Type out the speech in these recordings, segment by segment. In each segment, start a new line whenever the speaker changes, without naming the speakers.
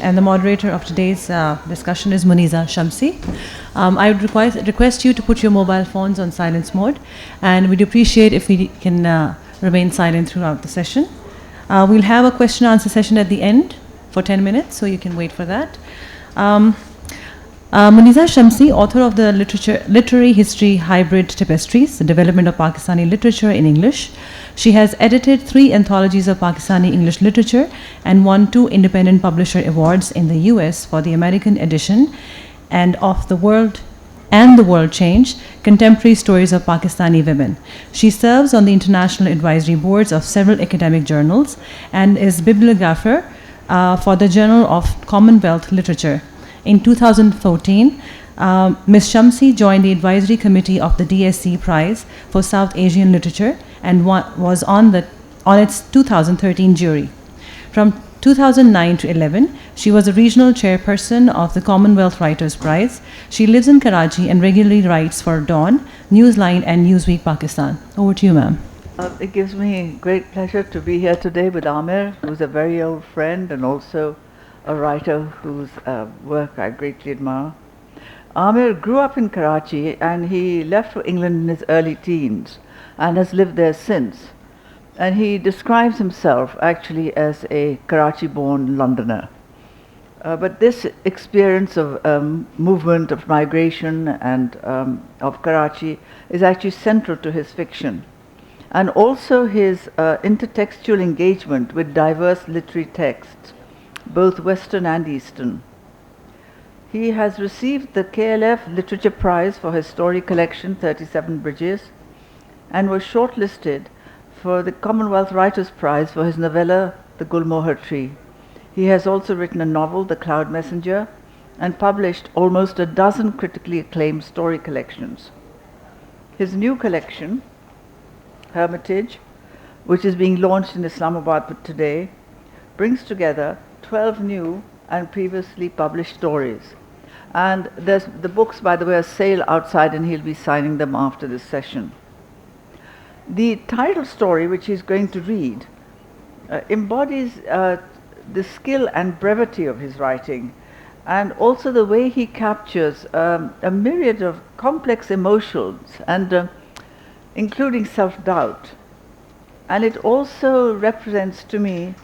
and the moderator of today's discussion is Muneeza, Shamsie. I would request you to put your mobile phones on silence mode, and we'd appreciate if we can remain silent throughout the session. We'll have a question and answer session at the end for 10 minutes, so you can wait for that. Muneeza Shamsie, author of the Literary History Hybrid Tapestries, the development of Pakistani literature in English. She has edited 3 anthologies of Pakistani English literature and won 2 independent publisher awards in the US for the American edition and of The World and The World Change, Contemporary Stories of Pakistani Women. She serves on the international advisory boards of several academic journals and is bibliographer for the Journal of Commonwealth Literature. In 2014, Ms. Shamsie joined the advisory committee of the DSC Prize for South Asian Literature and was on its 2013 jury. From 2009 to 11, she was a regional chairperson of the Commonwealth Writers' Prize. She lives in Karachi and regularly writes for Dawn, Newsline, and Newsweek Pakistan. Over to you, ma'am.
It gives me great pleasure to be here today with Aamer, who's a very old friend and also a writer whose work I greatly admire. Aamer grew up in Karachi and he left for England in his early teens and has lived there since. And he describes himself actually as a Karachi-born Londoner. But this experience of movement, of migration and of Karachi is actually central to his fiction. And also his intertextual engagement with diverse literary texts, both Western and Eastern. He has received the KLF Literature Prize for his story collection, 37 Bridges, and was shortlisted for the Commonwealth Writers' Prize for his novella, The Gulmohar Tree. He has also written a novel, The Cloud Messenger, and published almost a dozen critically acclaimed story collections. His new collection, Hermitage, which is being launched in Islamabad today, brings together 12 new and previously published stories. And the books, by the way, are sale outside and he'll be signing them after this session. The title story, which he's going to read, embodies the skill and brevity of his writing, and also the way he captures a myriad of complex emotions, and including self-doubt. And it also represents to me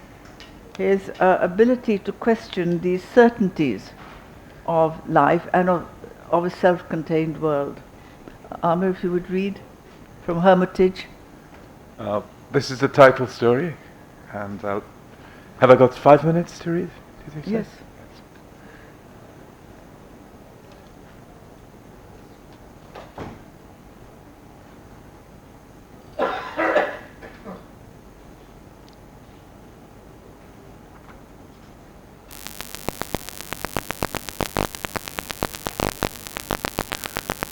his ability to question the certainties of life and of a self-contained world. Aamer, if you would read from Hermitage.
This is the title story, and have I got 5 minutes to read? Do you think so?
Yes.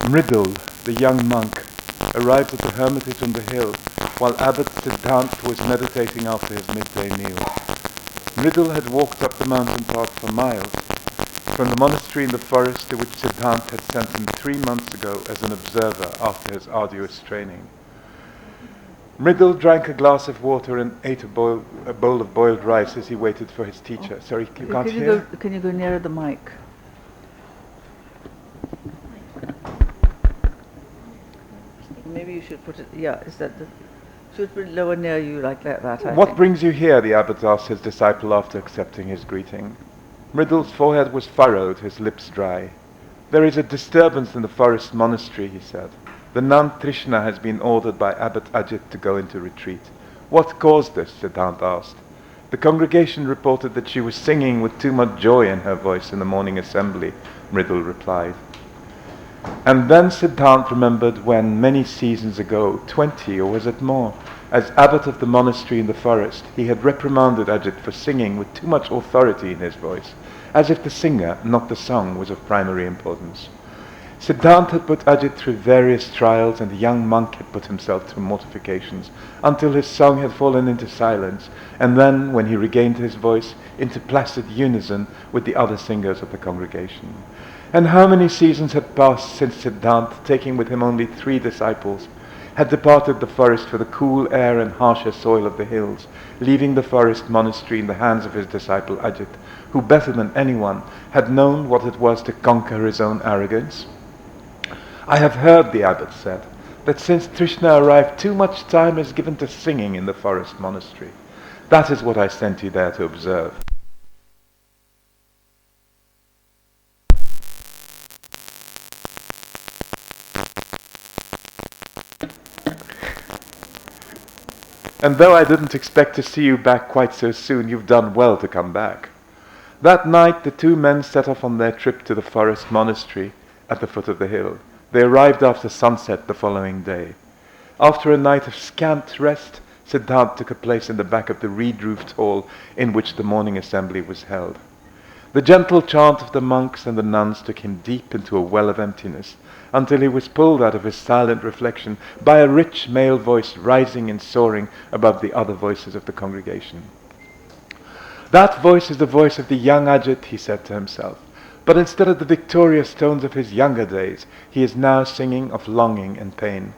Mridul, the young monk, arrived at the hermitage on the hill while Abbot Siddhant was meditating after his midday meal. Mridul had walked up the mountain path for miles, from the monastery in the forest to which Siddhant had sent him 3 months ago as an observer after his arduous training. Mridul drank a glass of water and ate a bowl of boiled rice as he waited for his teacher. Sorry, you can't hear?
Can you go nearer the mic? Maybe you should put it, should put it lower near you like that.
What brings you here? The abbot asked his disciple after accepting his greeting. Mridul's forehead was furrowed, his lips dry. There is a disturbance in the forest monastery, he said. The nun Trishna has been ordered by Abbot Ajit to go into retreat. What caused this? Siddhant asked. The congregation reported that she was singing with too much joy in her voice in the morning assembly, Mridul replied. And then Siddhant remembered when, many seasons ago, 20 or was it more, as abbot of the monastery in the forest, he had reprimanded Ajit for singing with too much authority in his voice, as if the singer, not the song, was of primary importance. Siddhant had put Ajit through various trials, and the young monk had put himself through mortifications, until his song had fallen into silence, and then, when he regained his voice, into placid unison with the other singers of the congregation. And how many seasons had passed since Siddhant, taking with him only 3 disciples, had departed the forest for the cool air and harsher soil of the hills, leaving the forest monastery in the hands of his disciple Ajit, who better than anyone had known what it was to conquer his own arrogance. I have heard, the abbot said, that since Trishna arrived, too much time is given to singing in the forest monastery. That is what I sent you there to observe. And though I didn't expect to see you back quite so soon, you've done well to come back. That night the two men set off on their trip to the forest monastery at the foot of the hill. They arrived after sunset the following day. After a night of scant rest, Siddhant took a place in the back of the reed-roofed hall in which the morning assembly was held. The gentle chant of the monks and the nuns took him deep into a well of emptiness, until he was pulled out of his silent reflection by a rich male voice rising and soaring above the other voices of the congregation. That voice is the voice of the young Ajit, he said to himself, but instead of the victorious tones of his younger days, he is now singing of longing and pain.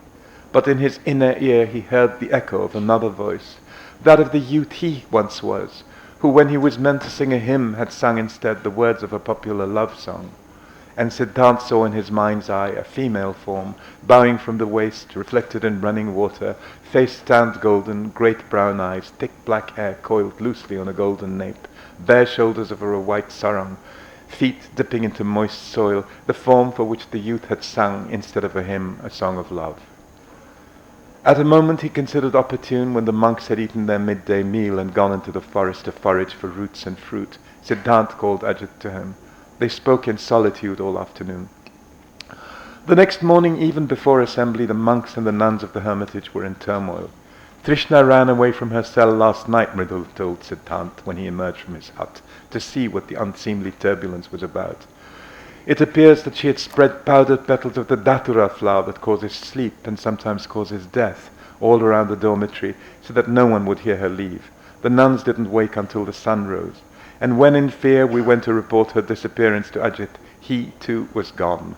But in his inner ear he heard the echo of another voice, that of the youth he once was, who when he was meant to sing a hymn had sung instead the words of a popular love song. And Siddhant saw in his mind's eye a female form, bowing from the waist, reflected in running water, face tanned golden, great brown eyes, thick black hair coiled loosely on a golden nape, bare shoulders over a white sarong, feet dipping into moist soil, the form for which the youth had sung, instead of a hymn, a song of love. At a moment he considered opportune, when the monks had eaten their midday meal and gone into the forest to forage for roots and fruit, Siddhant called Ajit to him. They spoke in solitude all afternoon. The next morning, even before assembly, the monks and the nuns of the hermitage were in turmoil. Trishna ran away from her cell last night, Mridul told Siddhant when he emerged from his hut, to see what the unseemly turbulence was about. It appears that she had spread powdered petals of the datura flower that causes sleep and sometimes causes death all around the dormitory, so that no one would hear her leave. The nuns didn't wake until the sun rose. And when in fear we went to report her disappearance to Ajit, he too was gone.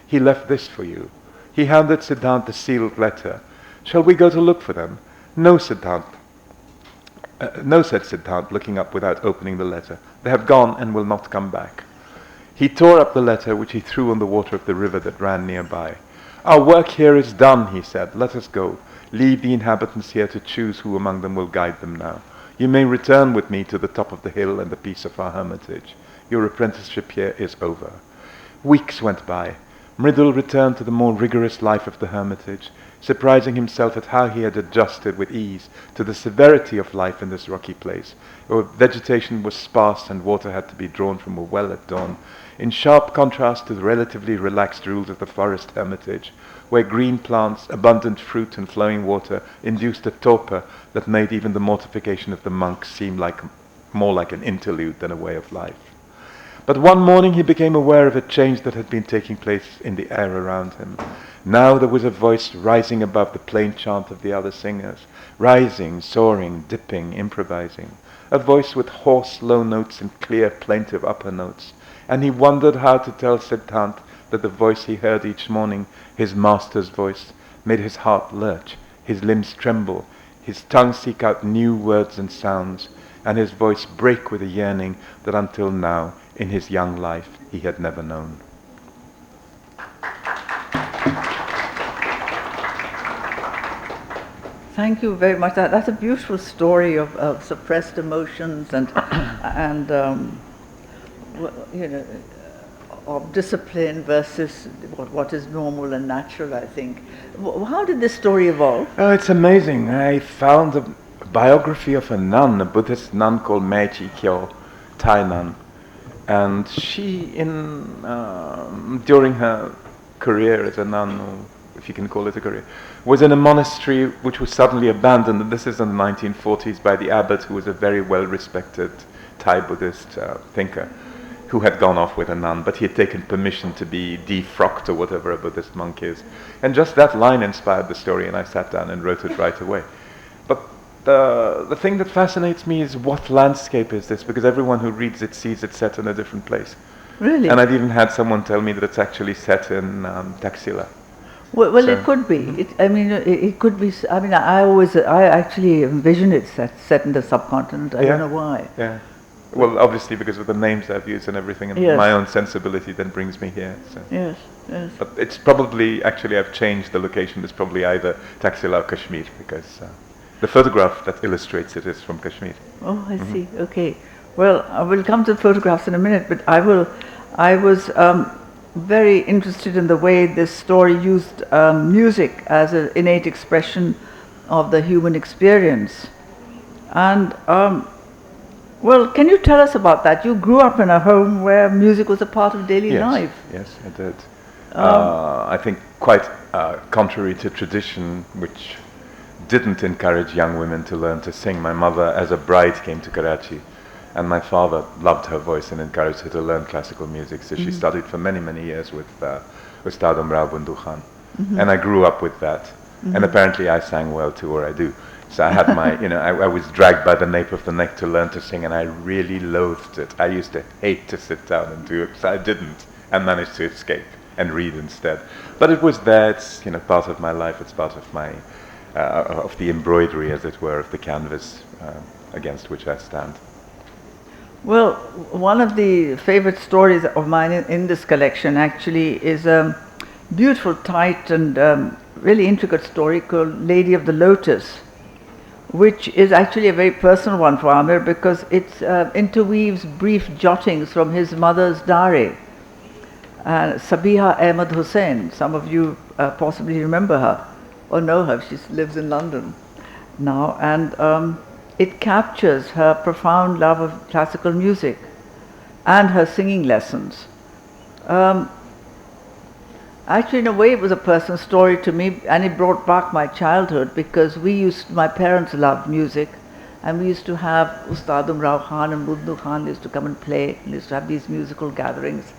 He left this for you. He handed Siddhant a sealed letter. Shall we go to look for them? No, Siddhant. No, said Siddhant, looking up without opening the letter. They have gone and will not come back. He tore up the letter, which he threw on the water of the river that ran nearby. Our work here is done, he said. Let us go. Leave the inhabitants here to choose who among them will guide them now. You may return with me to the top of the hill and the peace of our hermitage. Your apprenticeship here is over. Weeks went by. Mridul returned to the more rigorous life of the hermitage, surprising himself at how he had adjusted with ease to the severity of life in this rocky place, where vegetation was sparse and water had to be drawn from a well at dawn, in sharp contrast to the relatively relaxed rules of the forest hermitage, where green plants, abundant fruit and flowing water induced a torpor that made even the mortification of the monks seem more like an interlude than a way of life. But one morning he became aware of a change that had been taking place in the air around him. Now there was a voice rising above the plain chant of the other singers, rising, soaring, dipping, improvising, a voice with hoarse low notes and clear plaintive upper notes, and he wondered how to tell Siddhant that the voice he heard each morning, his master's voice, made his heart lurch, his limbs tremble, his tongue seek out new words and sounds, and his voice break with a yearning that until now, in his young life, he had never known.
Thank you very much. That's a beautiful story of suppressed emotions and of discipline versus what is normal and natural, I think. How did this story evolve?
Oh, it's amazing. I found a biography of a nun, a Buddhist nun called Meiji Kyo, Thai nun. And she, during her career as a nun, or if you can call it a career, was in a monastery which was suddenly abandoned, and this is in the 1940s, by the abbot, who was a very well-respected Thai Buddhist thinker, who had gone off with a nun, but he had taken permission to be defrocked or whatever a Buddhist monk is. And just that line inspired the story, and I sat down and wrote it right away. But the thing that fascinates me is what landscape is this, because everyone who reads it sees it set in a different place.
Really?
And I've even had someone tell me that it's actually set in Taxila.
Well,
So-
it could be. It could be. I mean, I actually envision it set in the subcontinent. I
Yeah.
don't know why.
Yeah. Well, obviously because of the names I've used and everything, and
Yes.
my own sensibility then brings me here. So.
Yes, yes.
But it's probably, actually I've changed the location. It's probably either Taxila or Kashmir, because the photograph that illustrates it is from Kashmir.
Oh, I see. Okay. Well, I will come to photographs in a minute, but I was very interested in the way this story used music as an innate expression of the human experience. And well, can you tell us about that? You grew up in a home where music was a part of daily
Yes,
life.
yes, I did. I think quite contrary to tradition, which didn't encourage young women to learn to sing. My mother, as a bride, came to Karachi, and my father loved her voice and encouraged her to learn classical music. So she studied for many, many years with Ustad Aamer Hussein, and I grew up with that. And apparently, I sang well too, or I do. So I had my, I was dragged by the nape of the neck to learn to sing, and I really loathed it. I used to hate to sit down and do it, so I didn't, and managed to escape and read instead. But it was there. It's part of my life. It's part of my of the embroidery, as it were, of the canvas against which I stand.
Well, one of the favorite stories of mine in this collection actually is a beautiful, tight, and really intricate story called Lady of the Lotus, which is actually a very personal one for Aamer because it interweaves brief jottings from his mother's diary. Sabiha Aamer Hussein, some of you possibly remember her or know her. She lives in London now, and it captures her profound love of classical music and her singing lessons. Actually, in a way, it was a personal story to me, and it brought back my childhood because my parents loved music, and we used to have Ustad Aamer Khan and Budnu Khan used to come and play, and used to have these musical gatherings.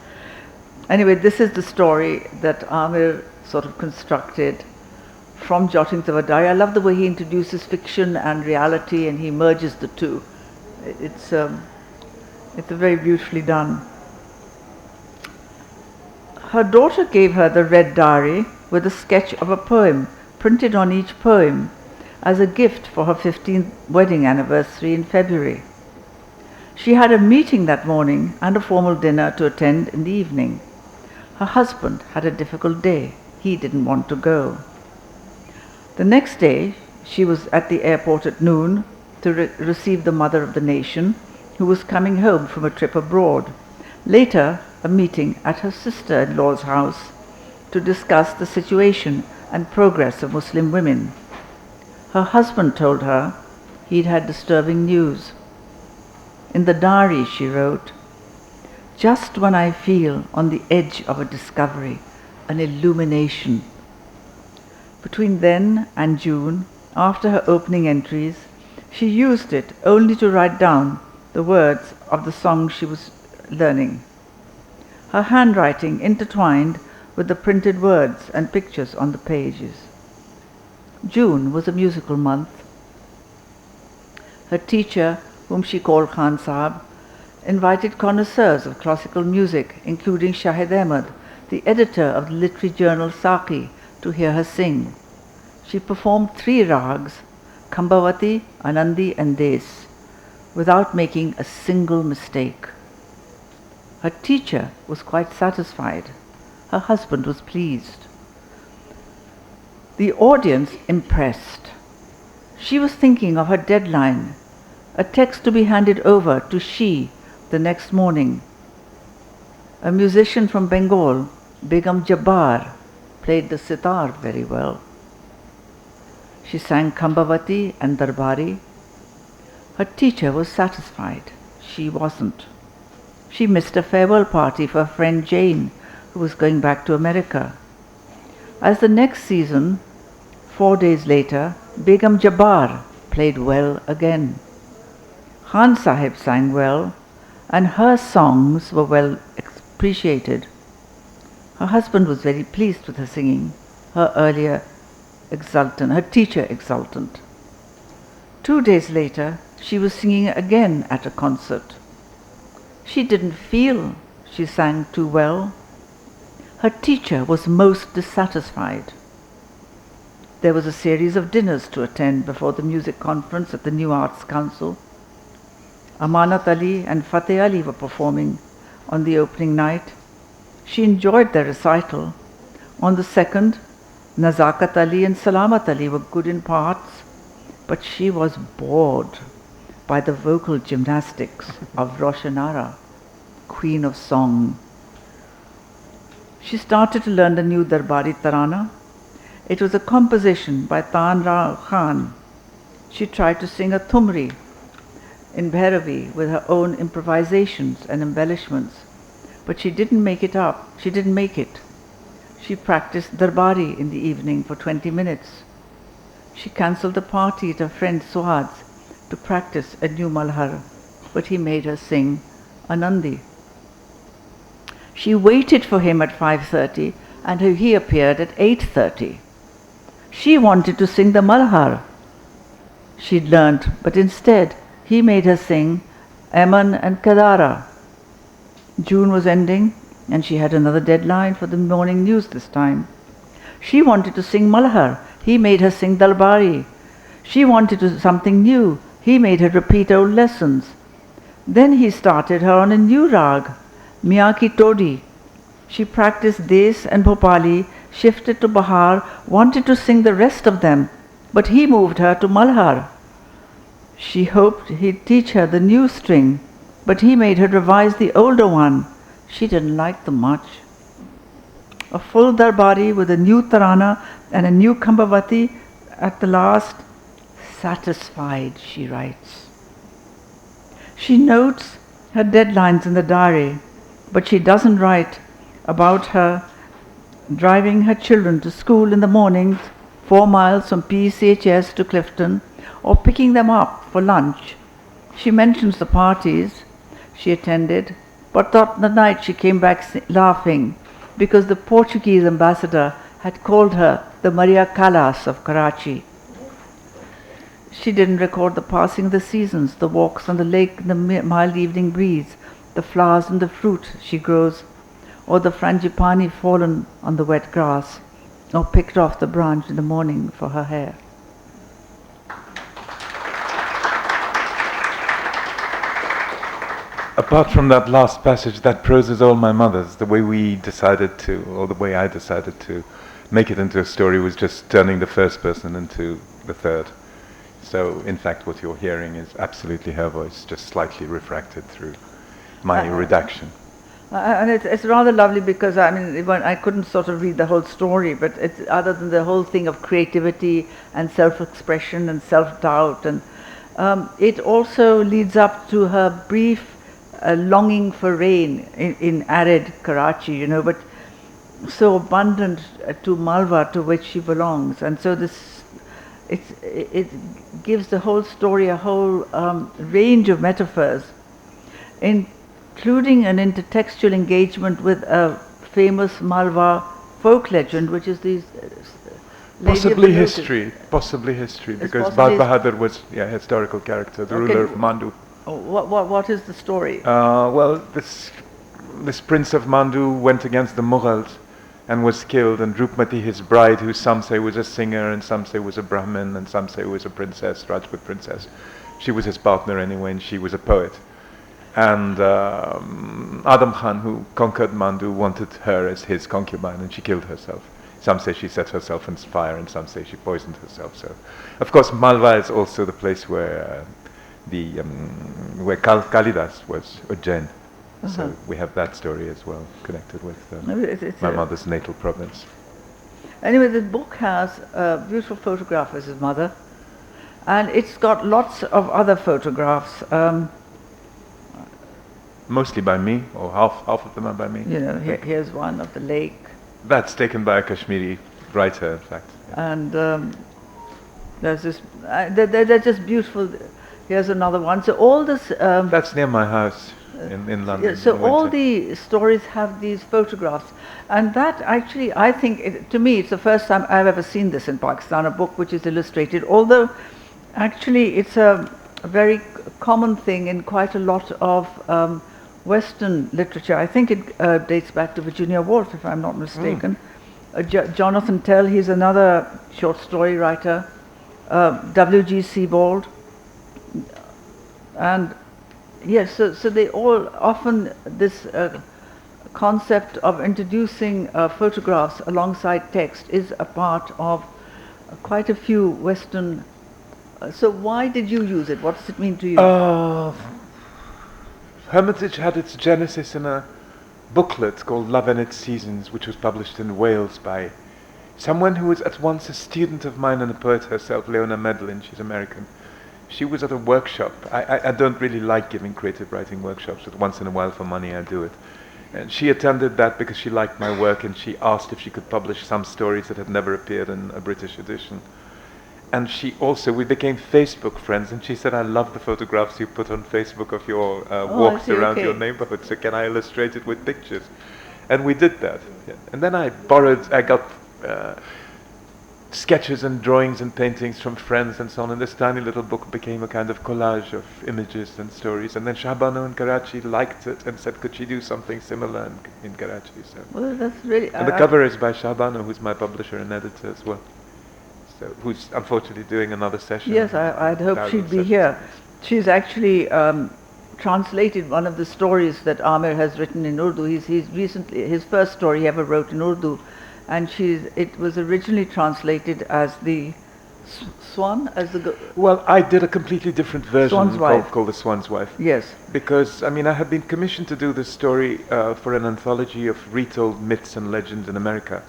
Anyway, this is the story that Aamer sort of constructed from jottings of a diary. I love the way he introduces fiction and reality, and he merges the two. It's very beautifully done. Her daughter gave her the red diary with a sketch of a poem printed on each poem as a gift for her 15th wedding anniversary in February. She had a meeting that morning and a formal dinner to attend in the evening. Her husband had a difficult day. He didn't want to go. The next day, she was at the airport at noon to receive the mother of the nation, who was coming home from a trip abroad. Later, a meeting at her sister-in-law's house to discuss the situation and progress of Muslim women. Her husband told her he'd had disturbing news. In the diary, she wrote, "Just when I feel on the edge of a discovery, an illumination." Between then and June, after her opening entries, she used it only to write down the words of the song she was learning. Her handwriting intertwined with the printed words and pictures on the pages. June was a musical month. Her teacher, whom she called Khan Sahab, invited connoisseurs of classical music, including Shahid Ahmed, the editor of the literary journal Saki, to hear her sing. She performed 3 rags, Kambavati, Anandi and Des, without making a single mistake. Her teacher was quite satisfied. Her husband was pleased. The audience impressed. She was thinking of her deadline, a text to be handed over to she the next morning. A musician from Bengal, Begum Jabbar, played the sitar very well. She sang Kambavati and Darbari. Her teacher was satisfied. She wasn't. She missed a farewell party for her friend Jane, who was going back to America. As the next season, 4 days later, Begum Jabbar played well again. Khan Sahib sang well, and her songs were well appreciated. Her husband was very pleased with her singing, her teacher exultant. 2 days later, she was singing again at a concert. She didn't feel she sang too well. Her teacher was most dissatisfied. There was a series of dinners to attend before the music conference at the New Arts Council. Amanat Ali and Fateh Ali were performing on the opening night. She enjoyed their recital. On the second, Nazakat Ali and Salamat Ali were good in parts, but she was bored by the vocal gymnastics of Roshanara, Queen of Song. She started to learn the new Darbari Tarana. It was a composition by Tanra Khan. She tried to sing a Thumri in Bhairavi with her own improvisations and embellishments, but she didn't make it up. She didn't make it. She practiced Darbari in the evening for 20 minutes. She cancelled a party at her friend Suad's to practice a new Malhar, but he made her sing Anandi. She waited for him at 5:30 and he appeared at 8:30. She wanted to sing the Malhar she'd learnt, but instead he made her sing Eman and Kadara. June was ending and she had another deadline for the morning news this time. She wanted to sing Malhar. He made her sing Dalbari. She wanted something new. He made her repeat old lessons. Then he started her on a new rag, Miyaki Todi. She practiced Des and Bhopali, shifted to Bahar, wanted to sing the rest of them, but he moved her to Malhar. She hoped he'd teach her the new string, but he made her revise the older one. She didn't like them much. A full Darbari with a new Tarana and a new Kambavati at the last, satisfied, she writes. She notes her deadlines in the diary, but she doesn't write about her driving her children to school in the mornings, 4 miles from PCHS to Clifton, or picking them up for lunch. She mentions the parties she attended, but that night she came back laughing because the Portuguese ambassador had called her the Maria Callas of Karachi. She didn't record the passing of the seasons, the walks on the lake in the mild evening breeze, the flowers and the fruit she grows, or the frangipani fallen on the wet grass, or picked off the branch in the morning for her hair.
Apart from that last passage, that prose is all my mother's. The way we decided to, or the way I decided to make it into a story was just turning the first person into the third. So, in fact, what you're hearing is absolutely her voice, just slightly refracted through my redaction.
And it's rather lovely because, I mean, I couldn't sort of read the whole story, but it's other than the whole thing of creativity and self-expression and self-doubt, and it also leads up to her brief longing for rain in arid Karachi, you know, but so abundant to Malwa, to which she belongs. And so it gives the whole story a whole range of metaphors, including an intertextual engagement with a famous Malwa folk legend, which is these
possibly history, because Bal Bahadur was a historical character, the ruler of Mandu.
What is the story?
Well, this prince of Mandu went against the Mughals and was killed, and Rupmati, his bride, who some say was a singer and some say was a Brahmin and some say was a princess, Rajput princess, she was his partner anyway, and she was a poet. And Adam Khan, who conquered Mandu, wanted her as his concubine, and she killed herself. Some say she set herself on fire, and some say she poisoned herself. So, of course, Malwa is also the place where where Kalidas was Ujjain. So we have that story as well, connected with my mother's natal province.
Anyway, the book has a beautiful photograph of his mother, and it's got lots of other photographs.
Mostly by me, or half of them are by me.
You know, here's one of the lake.
That's taken by a Kashmiri writer, in fact. Yeah.
And there's this, they're just beautiful. Here's another one. So all this...
that's near my house in London.
Yeah, so all the stories have these photographs. And that actually, I think, to me, it's the first time I've ever seen this in Pakistan, a book which is illustrated. Although, actually, it's a very common thing in quite a lot of Western literature. I think it dates back to Virginia Woolf, if I'm not mistaken. Jonathan Tell, he's another short story writer. W.G. Sebald. And yes, so they all often this concept of introducing photographs alongside text is a part of quite a few Western. So why did you use it? What does it mean to you?
Hermitage had its genesis in a booklet called Love and Its Seasons, which was published in Wales by someone who was at once a student of mine and a poet herself, Leona Medlin. She's American. She was at a workshop. I don't really like giving creative writing workshops, but once in a while for money I do it. And she attended that because she liked my work, and she asked if she could publish some stories that had never appeared in a British edition. And we became Facebook friends, and she said, I love the photographs you put on Facebook of your walks around your neighborhood, so can I illustrate it with pictures? And we did that. Yeah. And then I got sketches and drawings and paintings from friends and so on, and this tiny little book became a kind of collage of images and stories. And then Shahbanu in Karachi liked it and said, could she do something similar in Karachi? So.
Well, that's really...
And the cover is by Shahbanu, who's my publisher and editor as well. So, who's unfortunately doing another session.
Yes, I'd hoped she'd be here. She's actually translated one of the stories that Aamer has written in Urdu. He's recently, his first story he ever wrote in Urdu, and it was originally translated as the Swan, as the...
Well, I did a completely different version called The Swan's Wife.
Yes.
Because, I mean, I had been commissioned to do this story for an anthology of retold myths and legends in America.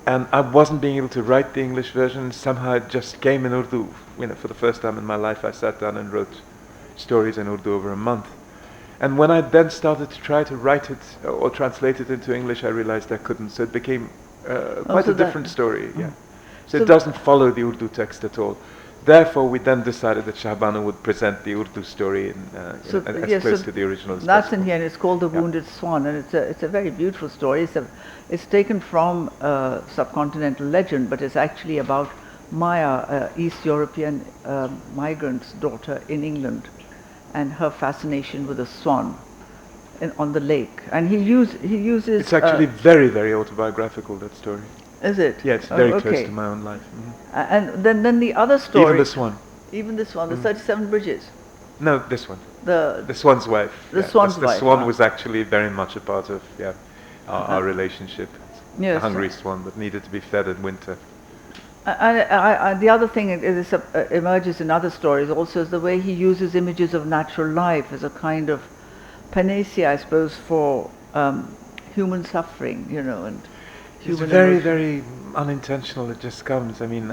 And I wasn't being able to write the English version. Somehow it just came in Urdu. For the first time in my life, I sat down and wrote stories in Urdu over a month. And when I then started to try to write it or translate it into English, I realized I couldn't. So it became quite a different story. Yeah. So it doesn't follow the Urdu text at all. Therefore, we then decided that Shahbanu would present the Urdu story as close to the original as
that's
possible.
In here, and it's called The Wounded Swan, and it's a very beautiful story. It's taken from subcontinental legend, but it's actually about Maya, East European migrant's daughter in England, and her fascination with a swan on the lake. And he uses...
It's actually very, very autobiographical, that story.
Is it?
Yeah, it's very close to my own life.
And then the other story...
Even this one.
Even this one, the 37 Bridges.
No, this one.
The
Swan's Wife.
The Swan's Wife.
The swan was actually very much a part of our relationship.
Yes.
A hungry swan that needed to be fed in winter.
The other thing emerges in other stories also is the way he uses images of natural life as a kind of panacea, I suppose, for human suffering, and
it's very, very unintentional. It just comes. I mean,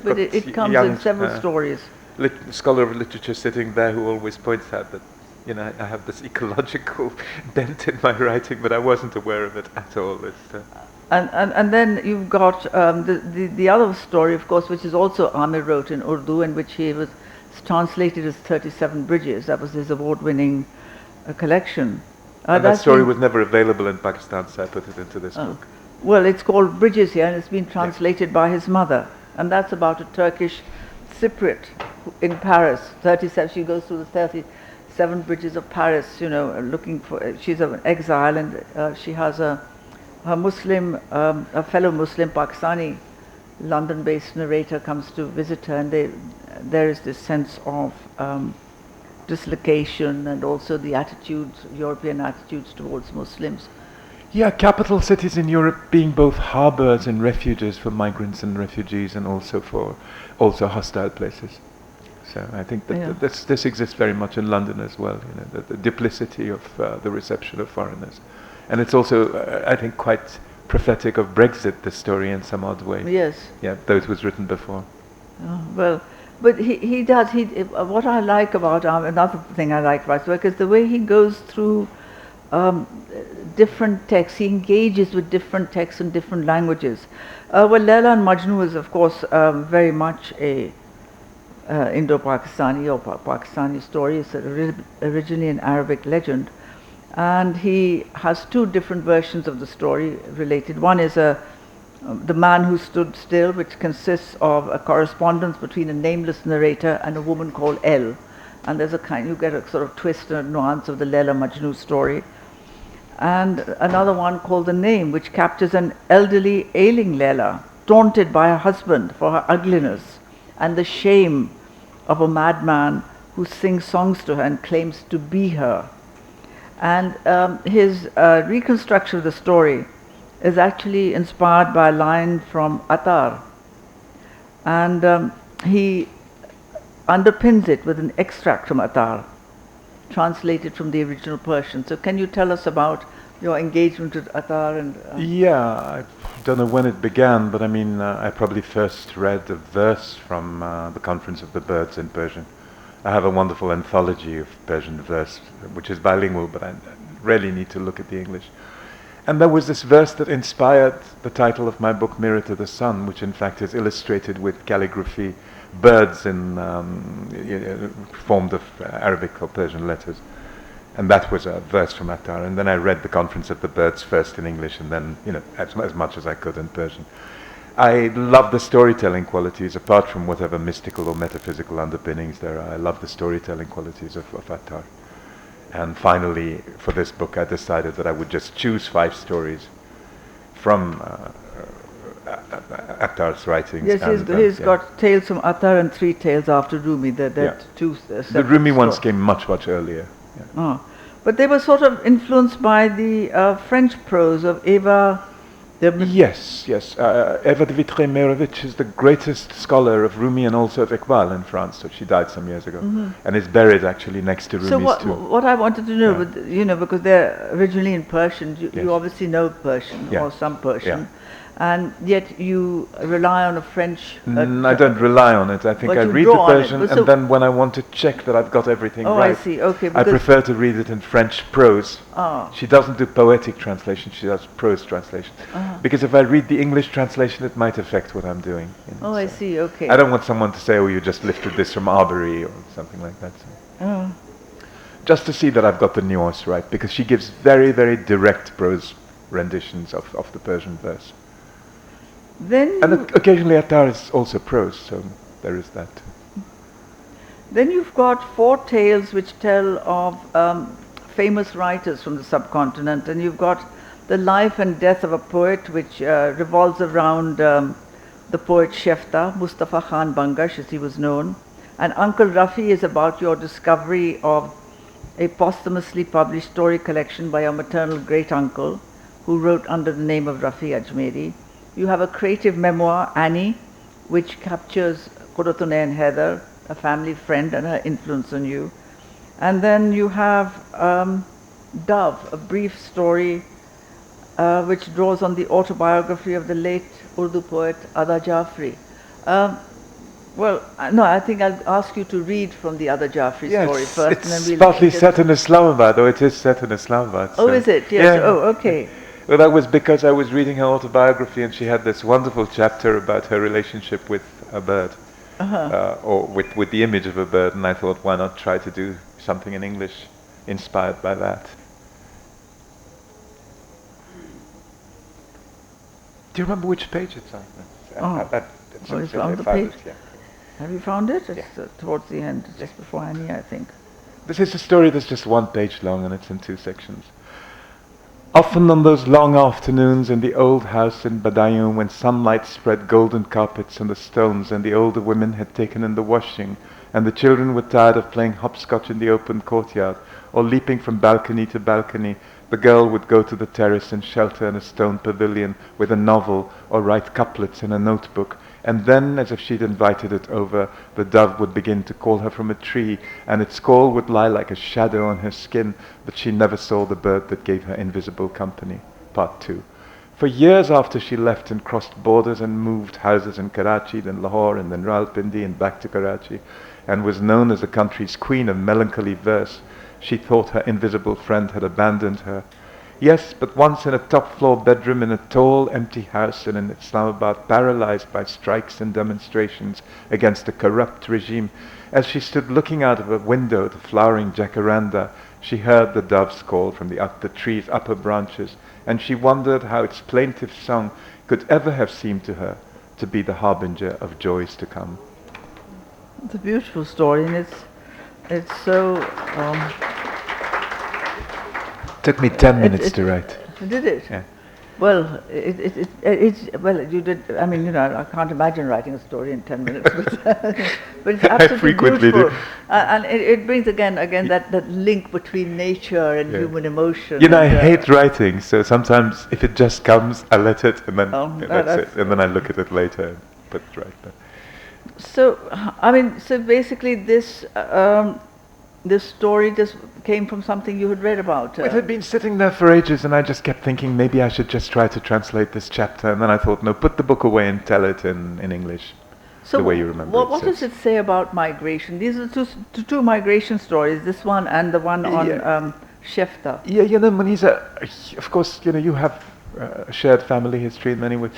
but it comes in several stories.
Scholar of literature sitting there who always points out that, I have this ecological bent in my writing, but I wasn't aware of it at all.
And then you've got the other story, of course, which is also Aamer wrote in Urdu, and which he was translated as 37 Bridges. That was his award-winning collection.
And that story was never available in Pakistan, so I put it into this book.
Well, it's called Bridges here, and it's been translated by his mother. And that's about a Turkish Cypriot in Paris. 37, she goes through the 37 bridges of Paris, looking for... she's an exile, and she has a fellow Muslim Pakistani London-based narrator comes to visit her, and there is this sense of dislocation and also the European attitudes towards Muslims.
Yeah, capital cities in Europe being both harbors and refuges for migrants and refugees, and also hostile places. So I think that this exists very much in London as well. The duplicity of the reception of foreigners. And it's also, I think, quite prophetic of Brexit, this story, in some odd way.
Yes.
Yeah, though it was written before.
Well, but he does, what I like about another thing I like about his work is the way he goes through different texts. He engages with different texts in different languages. Layla and Majnu is, of course, very much a Indo-Pakistani or Pakistani story. It's originally an Arabic legend. And he has two different versions of the story related. One is The Man Who Stood Still, which consists of a correspondence between a nameless narrator and a woman called El. And there's you get a sort of twist and a nuance of the Layla Majnu story. and another one called The Name, which captures an elderly, ailing Leila, taunted by her husband for her ugliness and the shame of a madman who sings songs to her and claims to be her. And his reconstruction of the story is actually inspired by a line from Attar, and he underpins it with an extract from Attar, translated from the original Persian. So can you tell us about your engagement with Attar? And
Yeah, I don't know when it began, but I mean, I probably first read a verse from the Conference of the Birds in Persian. I have a wonderful anthology of Persian verse, which is bilingual, but I really need to look at the English. And there was this verse that inspired the title of my book, Mirror to the Sun, which in fact is illustrated with calligraphy, birds in formed of Arabic or Persian letters. And that was a verse from Attar. And then I read the Conference of the Birds first in English, and then, as much as I could in Persian. I love the storytelling qualities, apart from whatever mystical or metaphysical underpinnings there are. I love the storytelling qualities of Attar. And finally, for this book, I decided that I would just choose 5 stories from Attar's writings.
yes, he's got tales from Attar and 3 tales after Rumi. Two
the Rumi ones came much, much earlier. Yeah.
Oh. But they were sort of influenced by the French prose of Eva.
Yes. Eva de Vitry-Merovitch is the greatest scholar of Rumi and also of Iqbal in France. So she died some years ago, and is buried actually next to Rumi's
So what I wanted to know, because they're originally in Persian, you obviously know Persian or some Persian, and yet you rely on a French.
I don't rely on it. I think I read the Persian, and then when I want to check that I've got everything right,
I see. Okay,
I prefer to read it in French prose.
Oh.
She doesn't do poetic translation; she does prose translation. Because if I read the English translation, it might affect what I'm doing.
I see. Okay.
I don't want someone to say, "Oh, you just lifted this from Arbery" or something like that. So. Just to see that I've got the nuance right, because she gives very, very direct prose renditions of the Persian verse. And occasionally Attar is also prose, so there is that.
Then you've got 4 tales which tell of famous writers from the subcontinent, and you've got the life and death of a poet, which revolves around the poet Shefta, Mustafa Khan Bangash as he was known. And Uncle Rafi is about your discovery of a posthumously published story collection by your maternal great-uncle, who wrote under the name of Rafi Ajmeri. You have a creative memoir, Annie, which captures Qurratunain Heather, a family friend, and her influence on you. And then you have Dove, a brief story which draws on the autobiography of the late Urdu poet Ada Jafri. I think I'll ask you to read from the Ada Jafri story first.
It's and then partly set in Islamabad, or it is set in Islamabad.
Oh, is it? Yes.
Yeah.
Oh, okay.
Well, that was because I was reading her autobiography, and she had this wonderful chapter about her relationship with a bird, or with the image of a bird, and I thought, why not try to do something in English inspired by that? Do you remember which page it's on?
You found the page? Have you found it? It's towards the end, just before Annie, I think.
This is a story that's just 1 page long, and it's in 2 sections. Often on those long afternoons in the old house in Badayoun, when sunlight spread golden carpets on the stones and the older women had taken in the washing, and the children were tired of playing hopscotch in the open courtyard, or leaping from balcony to balcony, the girl would go to the terrace and shelter in a stone pavilion with a novel or write couplets in a notebook, and then, as if she'd invited it over, the dove would begin to call her from a tree, and its call would lie like a shadow on her skin, but she never saw the bird that gave her invisible company. Part 2. For years after she left and crossed borders and moved houses in Karachi, then Lahore, and then Rawalpindi, and back to Karachi, and was known as the country's queen of melancholy verse, she thought her invisible friend had abandoned her. Yes, but once in a top-floor bedroom in a tall, empty house in Islamabad, paralyzed by strikes and demonstrations against a corrupt regime, as she stood looking out of a window at the flowering jacaranda, she heard the dove's call from the tree's upper branches, and she wondered how its plaintive song could ever have seemed to her to be the harbinger of joys to come.
It's a beautiful story, and it's so
Took me 10 minutes to write.
Did it?
Yeah.
Well, you did. I mean, you know, I can't imagine writing a story in 10 minutes, but it's absolutely
frequently
beautiful.
do.
And it brings again that link between nature and human emotion.
You know, I hate writing, so sometimes if it just comes, I let it, and then that's it, and then I look at it later and put it right there.
So, I mean, so basically this story just came from something you had read about.
It had been sitting there for ages, and I just kept thinking maybe I should just try to translate this chapter, and then I thought, no, put the book away and tell it in English,
so
the way you remember it.
What does it say about migration? These are two migration stories, this one and the one on Shefta.
Yeah, you know, Muneeza, of course, you know, you have a shared family history in many ways.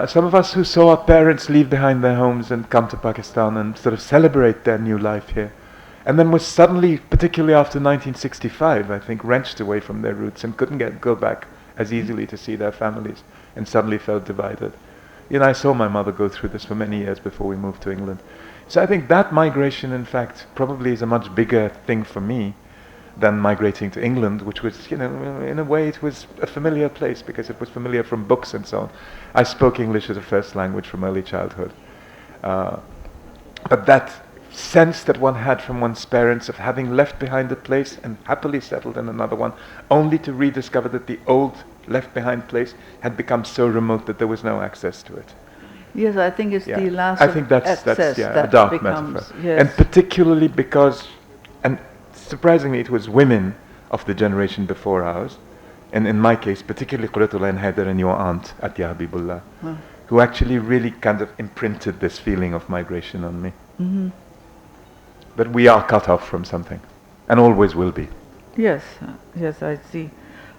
Some of us who saw our parents leave behind their homes and come to Pakistan and sort of celebrate their new life here, and then was suddenly, particularly after 1965, I think, wrenched away from their roots and couldn't go back as easily to see their families, and suddenly felt divided. You know, I saw my mother go through this for many years before we moved to England. So I think that migration, in fact, probably is a much bigger thing for me than migrating to England, which was, you know, in a way it was a familiar place because it was familiar from books and so on. I spoke English as a first language from early childhood. But that sense that one had from one's parents of having left behind a place and happily settled in another one, only to rediscover that the old left behind place had become so remote that there was no access to it.
Yes, I think it's the last
I think that's
that
a dark
becomes,
metaphor.
yes.
And particularly because, and surprisingly it was women of the generation before ours, and in my case particularly Quratullah and Haider and your aunt Atya Habibullah, who actually really kind of imprinted this feeling of migration on me.
Mm-hmm.
But we are cut off from something, and always will be.
Yes, yes, I see.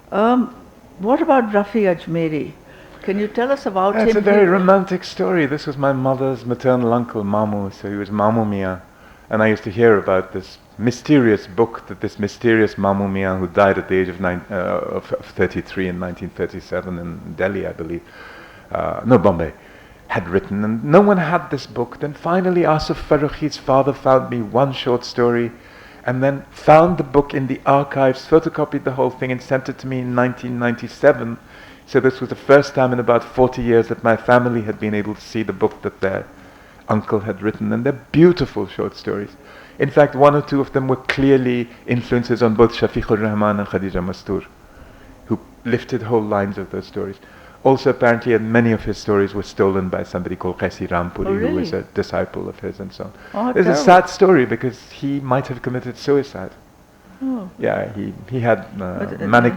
What about Rafi Ajmeri? Can you tell us about him?
It's a very romantic story. This was my mother's maternal uncle, Mamu, so he was Mamu Mia. And I used to hear about this mysterious book that this mysterious Mamu Mia, who died at the age of 33 in 1937 in Delhi, I believe, Bombay, had written. And no one had this book. Then finally Asif Farokhi's father found me one short story, and then found the book in the archives, photocopied the whole thing and sent it to me in 1997. So this was the first time in about 40 years that my family had been able to see the book that their uncle had written, and they're beautiful short stories. In fact, one or two of them were clearly influences on both Shafiq ur-Rahman and Khadija Mastur, who lifted whole lines of those stories. Also, apparently, many of his stories were stolen by somebody called Qaisi Rampuri, who was a disciple of his and so on. It's a sad story because he might have committed suicide.
Oh.
Yeah, he had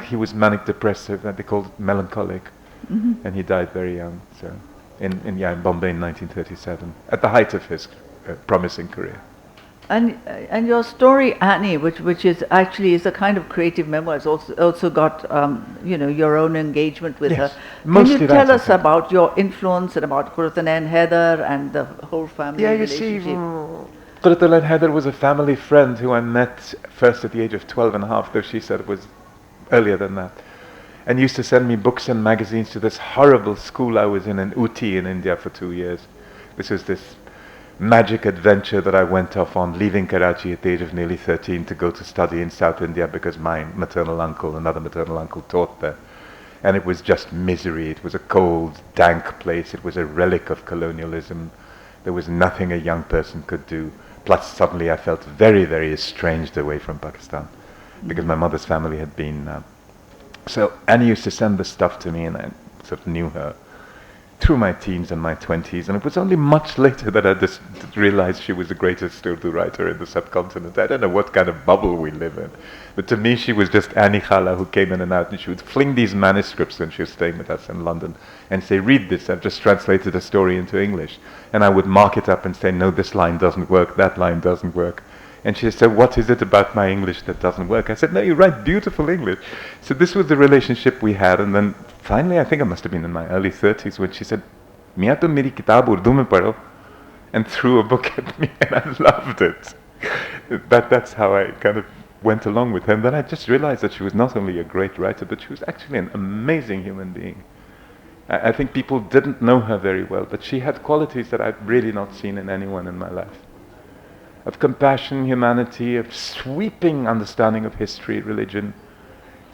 he was manic depressive, they called it melancholic, and he died very young. So, in Bombay in 1937, at the height of his promising career.
And your story Annie, which is actually is a kind of creative memoir, has also got your own engagement with her. Can you tell us about your influence and about Quratullah and Haider and the whole family relationship?
You see, Quratullah and Haider was a family friend who I met first at the age of 12 and a half, though she said it was earlier than that, and used to send me books and magazines to this horrible school I was in Uti in India for 2 years. This was this magic adventure that I went off on, leaving Karachi at the age of nearly 13 to go to study in South India because my another maternal uncle taught there. And it was just misery. It was a cold, dank place. It was a relic of colonialism. There was nothing a young person could do. Plus suddenly I felt very, very estranged away from Pakistan because my mother's family had been... So Annie used to send this stuff to me, and I sort of knew her through my teens and my 20s, and it was only much later that I just realized she was the greatest Urdu writer in the subcontinent. I don't know what kind of bubble we live in, but to me she was just Annie Khala who came in and out, and she would fling these manuscripts when she was staying with us in London and say, read this, I've just translated a story into English. And I would mark it up and say, no, this line doesn't work, that line doesn't work. And she said, what is it about my English that doesn't work? I said, no, you write beautiful English. So this was the relationship we had. And then finally, I think I must have been in my early 30s when she said, Mia to meri kitab Urdu mein padho, and threw a book at me, and I loved it. That's how I kind of went along with her. And then I just realized that she was not only a great writer, but she was actually an amazing human being. I think people didn't know her very well, but she had qualities that I've really not seen in anyone in my life. Of compassion, humanity, of sweeping understanding of history, religion,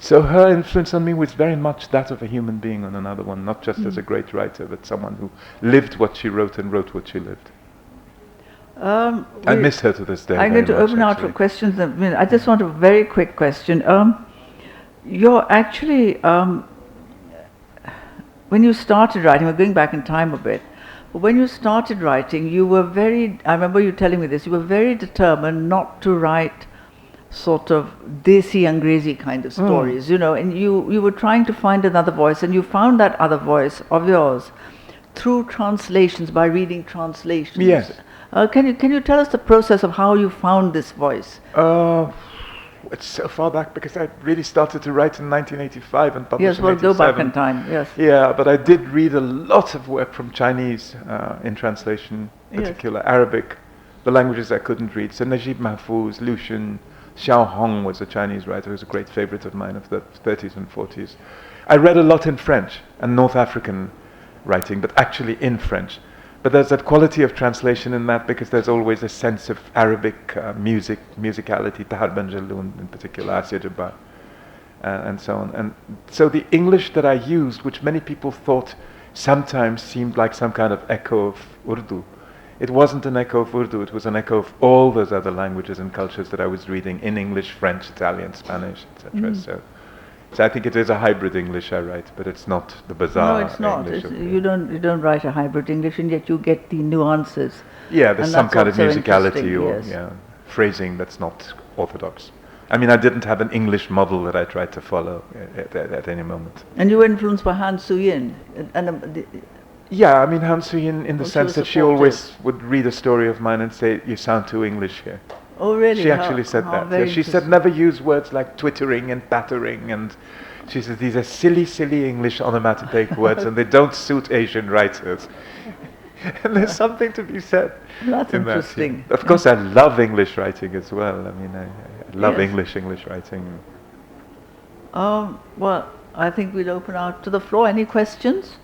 So her influence on me was very much that of a human being on another one, not just as a great writer, but someone who lived what she wrote and wrote what she lived. I miss her to this day.
I'm
very
going to
much,
open out for
actually.
questions in a minute. I just want a very quick question. You're actually, when you started writing, we're going back in time a bit, but when you started writing, you were I remember you telling me this, you were very determined not to write sort of desi angrezi kind of stories, you know, and you were trying to find another voice, and you found that other voice of yours through translations, by reading translations.
Yes.
Can you tell us the process of how you found this voice?
It's so far back because I really started to write in 1985 and published
Yes,
in
well,
87.
go back in time, yes.
Yeah, but I did read a lot of work from Chinese in translation,
Yes.
particular Arabic, the languages I couldn't read. So Najib Mahfouz, Lucian, Xiao Hong was a Chinese writer who was a great favorite of mine of the 30s and 40s. I read a lot in French and North African writing, but actually in French. But there's that quality of translation in that because there's always a sense of Arabic musicality, Tahar Ben Jalloun in particular, Asya Jabbar, and so on. And so the English that I used, which many people thought sometimes seemed like some kind of echo of Urdu, it wasn't an echo of Urdu, it was an echo of all those other languages and cultures that I was reading in English, French, Italian, Spanish, etc. So I think it is a hybrid English I write, but it's not the bizarre
No, it's not.
English.
You don't write a hybrid English, and yet you get the nuances.
Yeah, there's
And
some
that's
kind of
also
musicality
interesting,
or
yes.
phrasing that's not orthodox. I mean, I didn't have an English model that I tried to follow at any moment.
And you were influenced by Han Suyin,
Yeah, I mean, Han Suyin in the
she
sense
was
that she
supportive.
always would read a story of mine and say, "You sound too English here."
Oh, really?
She actually said
How
that.
very
Yeah, she said
interesting.
never use words like twittering and battering, and she said these are silly, silly English onomatopoeic words, and they don't suit Asian writers. And there's something to be said.
That's
in that,
interesting.
yeah. Of course, I love English writing as well. I mean, I love
Yes.
English writing.
Well, I think we'll open out to the floor. Any questions?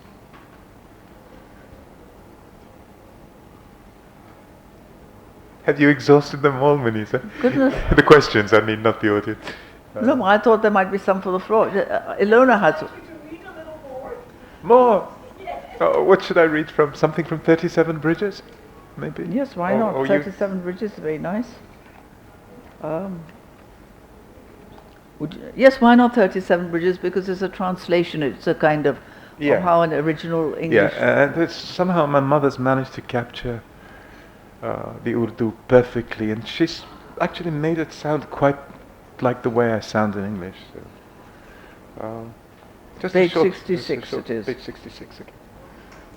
Have you exhausted them all, Muneeza?
Goodness.
The questions, I mean, not the audience.
No, I thought there might be some for the floor. Ilona has.
More. What should I read from? Something from 37 Bridges, maybe?
Yes, why
Or-
not?
or you-
37 Bridges, very nice. Yes, why not 37 Bridges? Because it's a translation. It's a kind of
Yeah.
how an original English.
Yeah, and it's somehow my mother's managed to capture the Urdu perfectly, and she's actually made it sound quite like the way I sound in English. So, just
Page
a short,
66 it is.
Page 66, okay.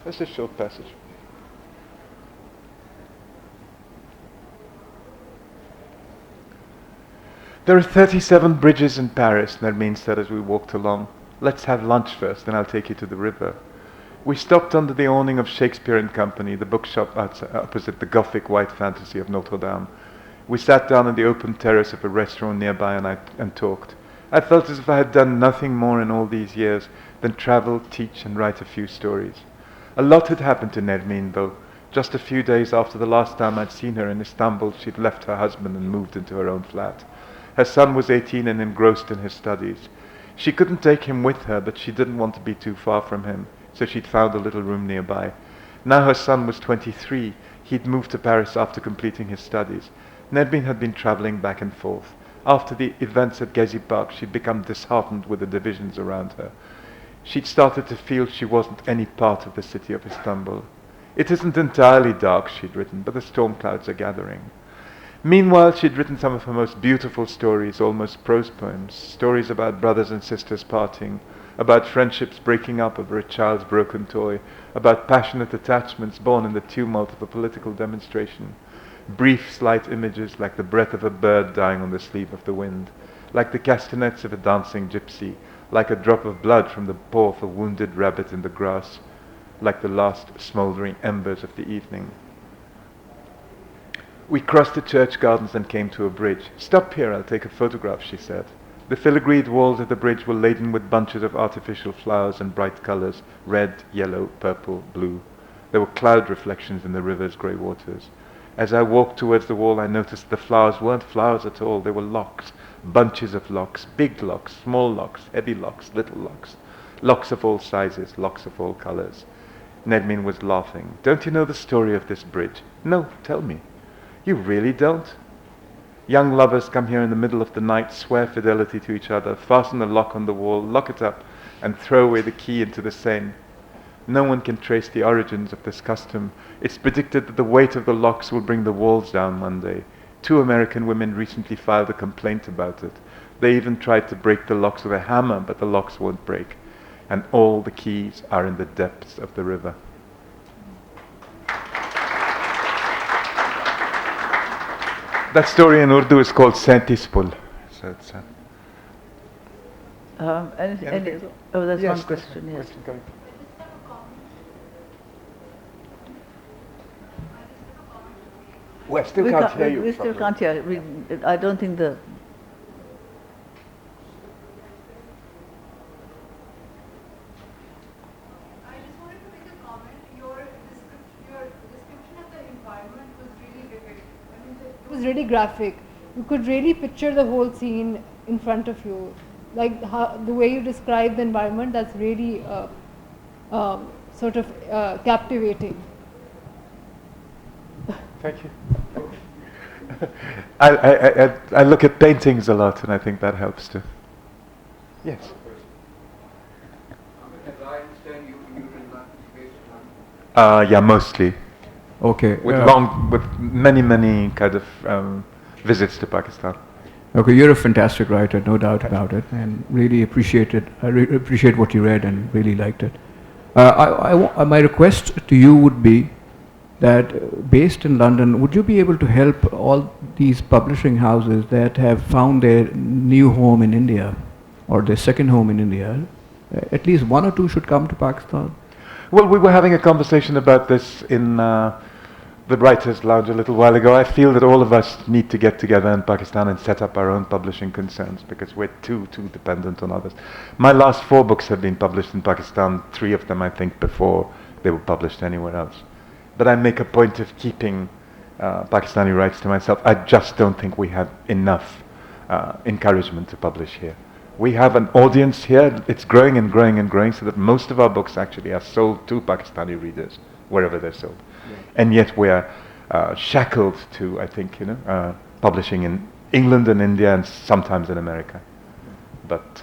That's a short passage. There are 37 bridges in Paris, Nermeen said as we walked along. Let's have lunch first, then I'll take you to the river. We stopped under the awning of Shakespeare and Company, the bookshop opposite the Gothic white fantasy of Notre Dame. We sat down on the open terrace of a restaurant nearby and talked. I felt as if I had done nothing more in all these years than travel, teach and write a few stories. A lot had happened to Nermeen though. Just a few days after the last time I'd seen her in Istanbul, she'd left her husband and moved into her own flat. Her son was 18 and engrossed in his studies. She couldn't take him with her, but she didn't want to be too far from him, so she'd found a little room nearby. Now her son was 23. He'd moved to Paris after completing his studies. Nermeen had been traveling back and forth. After the events at Gezi Park, she'd become disheartened with the divisions around her. She'd started to feel she wasn't any part of the city of Istanbul. It isn't entirely dark, she'd written, but the storm clouds are gathering. Meanwhile, she'd written some of her most beautiful stories, almost prose poems, stories about brothers and sisters parting, about friendships breaking up over a child's broken toy, about passionate attachments born in the tumult of a political demonstration. Brief, slight images like the breath of a bird dying on the sleeve of the wind, like the castanets of a dancing gypsy, like a drop of blood from the paw of a wounded rabbit in the grass, like the last smouldering embers of the evening. We crossed the church gardens and came to a bridge. Stop here, I'll take a photograph, she said. The filigreed walls of the bridge were laden with bunches of artificial flowers and bright colors, red, yellow, purple, blue. There were cloud reflections in the river's grey waters. As I walked towards the wall, I noticed the flowers weren't flowers at all. They were locks, bunches of locks, big locks, small locks, heavy locks, little locks, locks of all sizes, locks of all colors. Nedmin was laughing. Don't you know the story of this bridge? No, tell me. You really don't? Young lovers come here in the middle of the night, swear fidelity to each other, fasten a lock on the wall, lock it up, and throw away the key into the Seine. No one can trace the origins of this custom. It's predicted that the weight of the locks will bring the walls down one day. 2 American women recently filed a complaint about it. They even tried to break the locks with a hammer, but the locks won't break. And all the keys are in the depths of the river. That story in Urdu is called Saint-Ispul. So it's,
there's one question, yes.
We still can't hear you.
We still can't hear. I don't think the...
I just wanted to make a comment. Your description of the environment was really vivid. I mean, it was really graphic. You could really picture the whole scene in front of you. Like the way you describe the environment, that's really sort of captivating.
Thank you. I look at paintings a lot, and I think that helps too. Yes. Yeah, mostly.
Okay.
With many kind of visits to Pakistan.
Okay, you're a fantastic writer, no doubt about it, and really appreciate it. I appreciate what you read and really liked it. My request to you would be that based in London, would you be able to help all these publishing houses that have found their new home in India or their second home in India? At least 1 or 2 should come to Pakistan.
Well, we were having a conversation about this in the Writers' Lounge a little while ago. I feel that all of us need to get together in Pakistan and set up our own publishing concerns because we're too dependent on others. My last 4 books have been published in Pakistan, 3 of them I think before they were published anywhere else. But I make a point of keeping Pakistani rights to myself. I just don't think we have enough encouragement to publish here. We have an audience here. It's growing and growing and growing so that most of our books actually are sold to Pakistani readers wherever they're sold. Yeah. And yet we are shackled to, I think, publishing in England and India and sometimes in America. But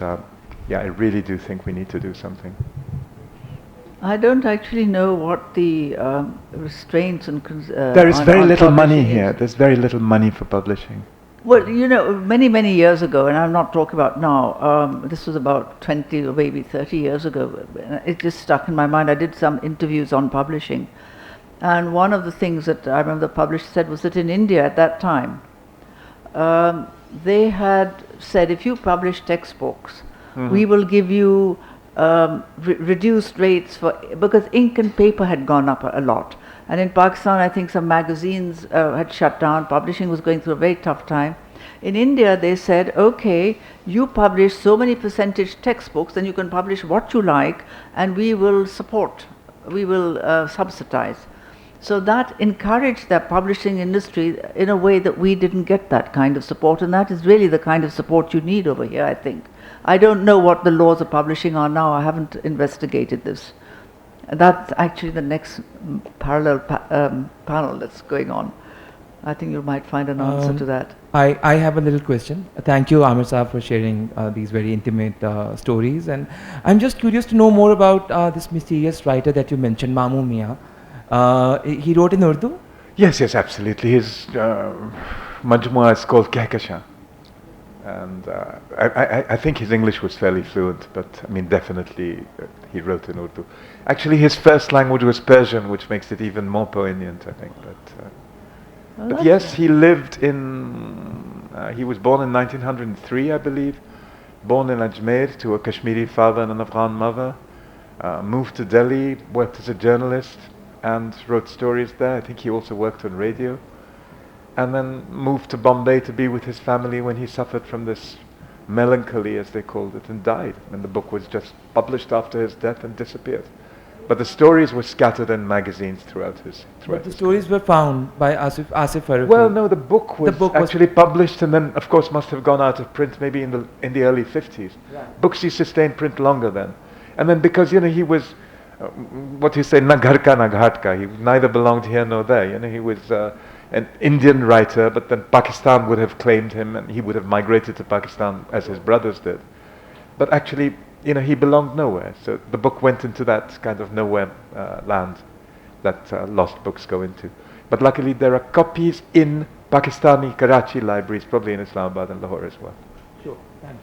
yeah, I really do think we need to do something.
I don't actually know what the restraints and
there is very little money here. There's very little money for publishing.
Well, many years ago, and I'm not talking about now, this was about 20 or maybe 30 years ago, it just stuck in my mind. I did some interviews on publishing, and one of the things that I remember the publisher said was that in India at that time, they had said, if you publish textbooks, we will give you reduced rates because ink and paper had gone up a lot. And in Pakistan, I think some magazines had shut down. Publishing was going through a very tough time. In India, they said, okay, you publish so many percentage textbooks, then you can publish what you like, and we will support, we will subsidize. So that encouraged the publishing industry in a way that we didn't get that kind of support, and that is really the kind of support you need over here, I think. I don't know what the laws of publishing are now. I haven't investigated this. That's actually the next parallel panel that's going on. I think you might find an answer to that.
I have a little question. Thank you, Aamer Saab, for sharing these very intimate stories. And I'm just curious to know more about this mysterious writer that you mentioned, Mamu Mia. He wrote in Urdu?
Yes, absolutely. His Majmua is called Kehkashan. And I think his English was fairly fluent, but I mean, definitely he wrote in Urdu. Actually, his first language was Persian, which makes it even more poignant, I think. But yes, he lived in, he was born in 1903, I believe, born in Ajmer to a Kashmiri father and an Afghan mother, moved to Delhi, worked as a journalist, and wrote stories there. I think he also worked on radio. And then moved to Bombay to be with his family when he suffered from this melancholy, as they called it, and died. And the book was just published after his death and disappeared. But the stories were scattered in magazines throughout his.
But the stories were found by Asif Farooqi.
Well, no, the book was
book was-
actually published, and then, of course, must have gone out of print maybe in the early 50s.
Right.
Books used to stay in print longer then, and then because he was what you say, nagarka naghatka. He neither belonged here nor there. He was an Indian writer, but then Pakistan would have claimed him, and he would have migrated to Pakistan as his brothers did. But actually, he belonged nowhere. So the book went into that kind of nowhere land that lost books go into. But luckily, there are copies in Pakistani Karachi libraries, probably in Islamabad and Lahore as well.
Sure, thank you.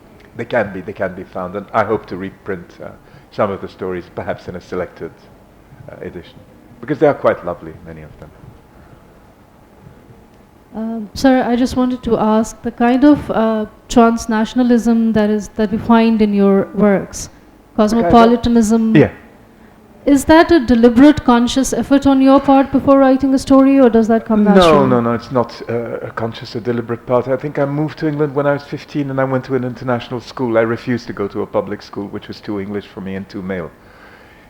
They can be found, and I hope to reprint some of the stories, perhaps in a selected edition, because they are quite lovely, many of them.
Sir, I just wanted to ask the kind of transnationalism that we find in your works, cosmopolitanism.
Yeah.
Is that a deliberate, conscious effort on your part before writing a story, or does that come naturally?
No, it's not a conscious or deliberate part. I think I moved to England when I was 15 and I went to an international school. I refused to go to a public school, which was too English for me and too male.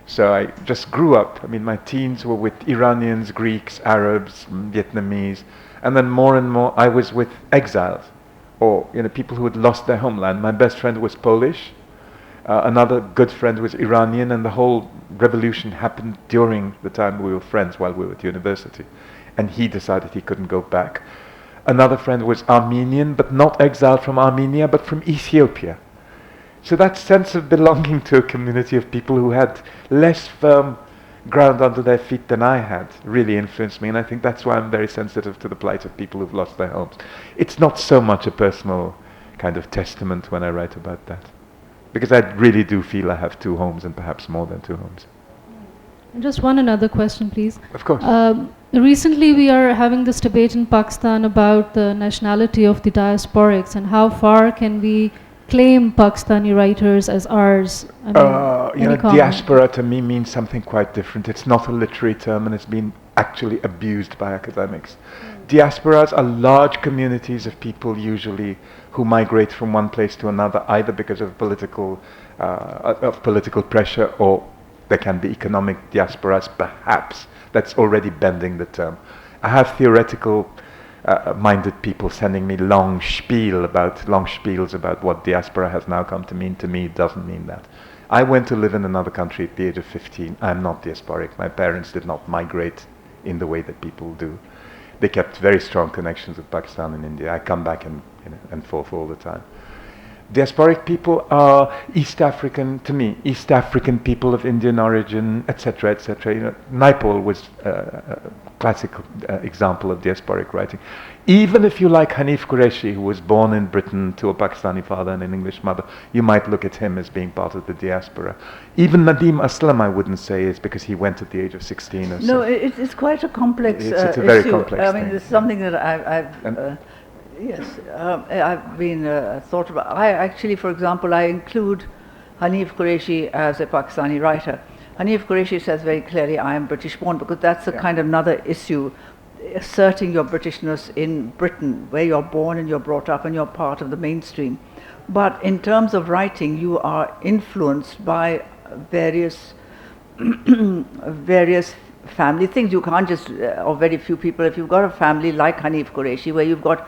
So I just grew up. I mean, my teens were with Iranians, Greeks, Arabs, Vietnamese, and then more and more I was with exiles, or people who had lost their homeland. My best friend was Polish. Another good friend was Iranian, and the whole revolution happened during the time we were friends while we were at university. And he decided he couldn't go back. Another friend was Armenian, but not exiled from Armenia, but from Ethiopia. So that sense of belonging to a community of people who had less firm ground under their feet than I had really influenced me, and I think that's why I'm very sensitive to the plight of people who've lost their homes. It's not so much a personal kind of testament when I write about that, because I really do feel I have two homes, and perhaps more than two homes.
Just another question, please.
Of course.
Recently, we are having this debate in Pakistan about the nationality of the diasporics and how far can we claim Pakistani writers as ours.
Diaspora to me means something quite different. It's not a literary term, and it's been actually abused by academics. Diasporas are large communities of people usually who migrate from one place to another, either because of political pressure, or there can be economic diasporas, perhaps. That's already bending the term. I have theoretical minded people sending me long spiels about what diaspora has now come to mean. To me, it doesn't mean that. I went to live in another country at the age of 15. I'm not diasporic. My parents did not migrate in the way that people do. They kept very strong connections with Pakistan and India. I come back and forth all the time. Diasporic people are East African people of Indian origin, etc., etc. Naipaul was a classic example of diasporic writing. Even if you like Hanif Qureshi, who was born in Britain to a Pakistani father and an English mother, you might look at him as being part of the diaspora. Even Nadim Aslam, I wouldn't say, is because he went at the age of 16 or so.
No, it's quite a complex
it's a very
issue.
complex
thing. It's something that I've been thought about. I actually, for example, I include Hanif Qureshi as a Pakistani writer. Hanif Qureshi says very clearly, I am British born, because that's a kind of another issue, asserting your Britishness in Britain, where you're born and you're brought up and you're part of the mainstream. But in terms of writing, you are influenced by various family things. You can't just, or very few people, if you've got a family like Hanif Qureshi, where you've got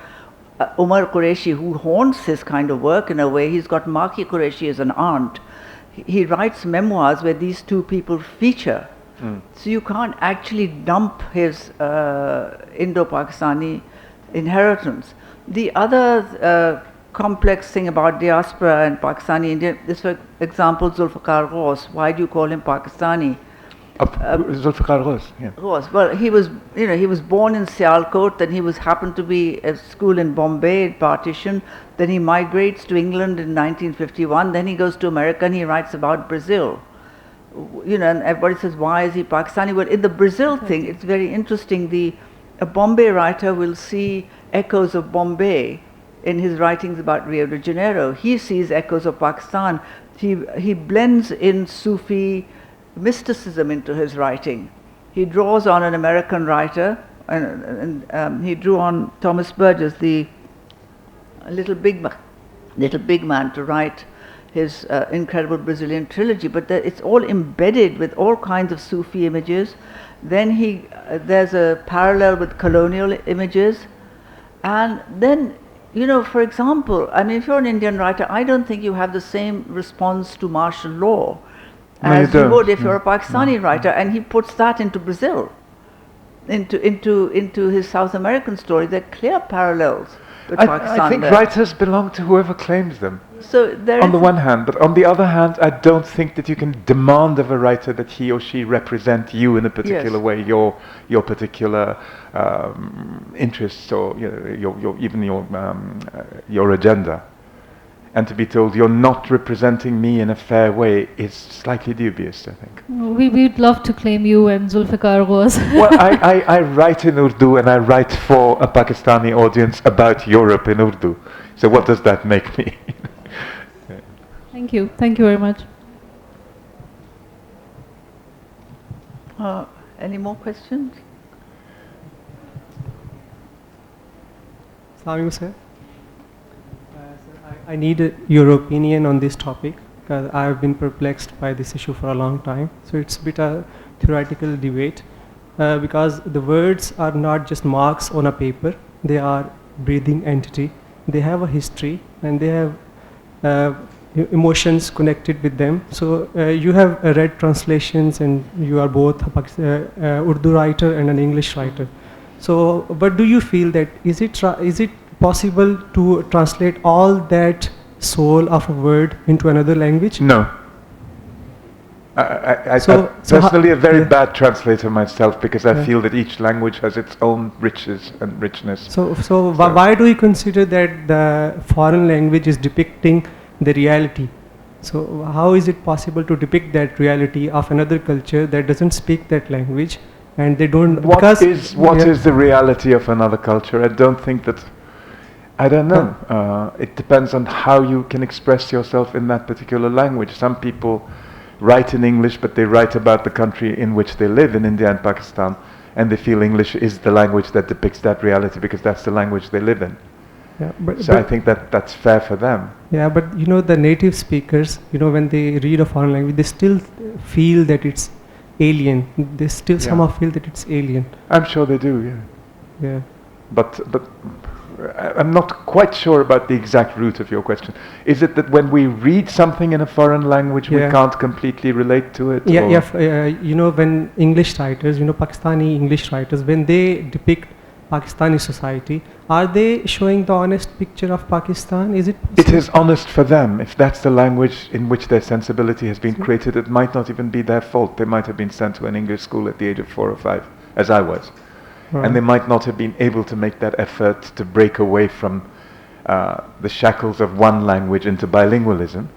Umar Qureshi, who haunts his kind of work in a way. He's got Maki Qureshi as an aunt. He writes memoirs where these two people feature. So you can't actually dump his Indo-Pakistani inheritance. The other complex thing about diaspora and Pakistani Indian is, for example, Zulfikar Ghaus. Why do you call him Pakistani?
Zulfikar Ghaus, yeah.
Ghaus. Well, he was born in Sialkot, then he happened to be at school in Bombay, partition. Then he migrates to England in 1951. Then he goes to America and he writes about Brazil. And everybody says, why is he Pakistani? Well, in the Brazil thing, it's very interesting. A Bombay writer will see echoes of Bombay in his writings about Rio de Janeiro. He sees echoes of Pakistan. He blends in Sufi mysticism into his writing. He draws on an American writer, and he drew on Thomas Burgess, the little big man, to write his incredible Brazilian trilogy, but it's all embedded with all kinds of Sufi images. Then there's a parallel with colonial images. And then, you know, for example, I mean, if you're an Indian writer, I don't think you have the same response to martial law as you would if you're a Pakistani writer, and he puts that into Brazil, into his South American story. There are clear parallels with Pakistan.
I think writers belong to whoever claims them.
So there
on the one hand, but on the other hand, I don't think that you can demand of a writer that he or she represent you in a particular way, your particular interests, or your agenda. And to be told you're not representing me in a fair way is slightly dubious, I think.
We'd love to claim you and Zulfikar was.
Well, I write in Urdu, and I write for a Pakistani audience about Europe in Urdu. So what does that make me?
Thank you. Thank you very much.
Any more questions?
Assalamualaikum, sir. I need your opinion on this topic, because I have been perplexed by this issue for a long time. So it's a bit a theoretical debate, because the words are not just marks on a paper, they are breathing entity. They have a history, and they have emotions connected with them. So you have read translations, and you are both a Urdu writer and an English writer. So, but do you feel that is it possible to translate all that soul of a word into another language?
No. I'm personally a very bad translator myself, because I feel that each language has its own riches and richness.
So why do you consider that the foreign language is depicting the reality? So how is it possible to depict that reality of another culture that doesn't speak that language, and they don't?
What is the reality of another culture? I don't think that. I don't know. It depends on how you can express yourself in that particular language. Some people write in English, but they write about the country in which they live, in India and Pakistan, and they feel English is the language that depicts that reality, because that's the language they live in.
Yeah,
so I think that's fair for them.
Yeah, but you know, the native speakers, you know, when they read a foreign language, they still feel that it's alien. They still somehow feel that it's alien.
I'm sure they do, yeah.
Yeah.
But I'm not quite sure about the exact root of your question. Is it that when we read something in a foreign language, we can't completely relate to it?
Yeah, you know, when English writers, you know, Pakistani English writers, when they depict Pakistani society, are they showing the honest picture of Pakistan? Is it possible?
It is honest for them. If that's the language in which their sensibility has been created, it might not even be their fault. They might have been sent to an English school at the age of 4 or 5, as I was. Right. And they might not have been able to make that effort to break away from the shackles of one language into bilingualism.